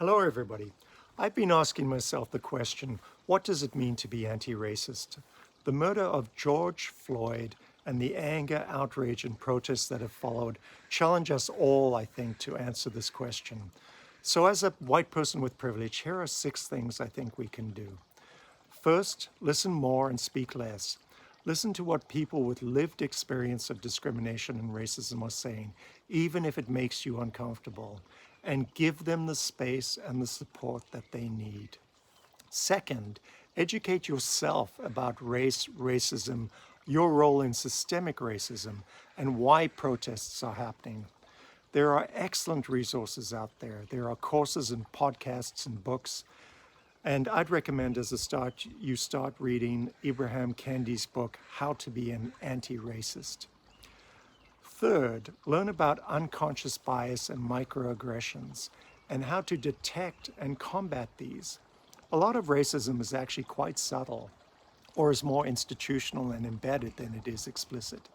Hello everybody. I've been asking myself the question, what does it mean to be anti-racist? The murder of George Floyd and the anger, outrage and protests that have followed challenge us all, I think, to answer this question. So as a white person with privilege, here are 6 things I think we can do. First, listen more and speak less. Listen to what people with lived experience of discrimination and racism are saying, even if it makes you uncomfortable, and give them the space and the support that they need. Second, educate yourself about race, racism, your role in systemic racism, and why protests are happening. There are excellent resources out there. There are courses and podcasts and books. And I'd recommend as a start, you start reading Ibram Kendi's book, How to Be an Anti-Racist. Third, learn about unconscious bias and microaggressions and how to detect and combat these. A lot of racism is actually quite subtle or is more institutional and embedded than it is explicit.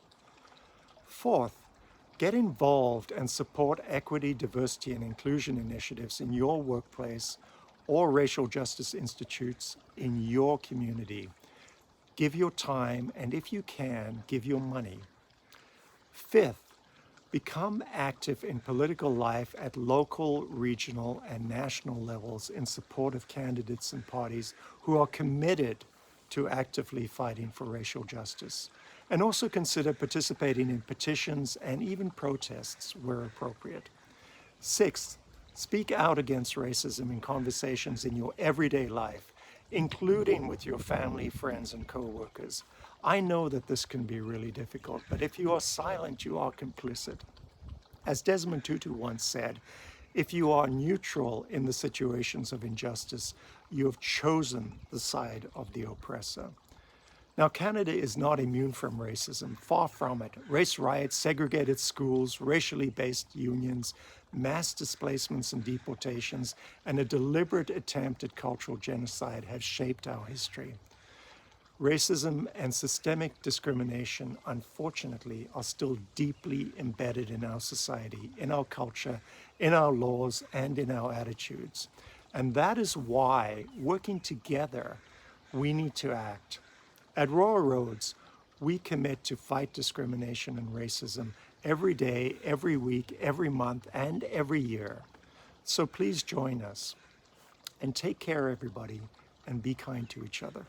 Fourth, get involved and support equity, diversity, and inclusion initiatives in your workplace or racial justice institutes in your community. Give your time, and if you can, give your money. Fifth, become active in political life at local, regional, and national levels in support of candidates and parties who are committed to actively fighting for racial justice. And also consider participating in petitions and even protests where appropriate. Sixth, speak out against racism in conversations in your everyday life, including with your family, friends, and co-workers. I know that this can be really difficult, but if you are silent, you are complicit. As Desmond Tutu once said, if you are neutral in the situations of injustice, you have chosen the side of the oppressor. Now, Canada is not immune from racism, far from it. Race riots, segregated schools, racially based unions, mass displacements and deportations, and a deliberate attempt at cultural genocide have shaped our history. Racism and systemic discrimination, unfortunately, are still deeply embedded in our society, in our culture, in our laws, and in our attitudes. And that is why, working together, we need to act. At Royal Roads, we commit to fight discrimination and racism every day, every week, every month, and every year. So please join us. And take care, everybody, and be kind to each other.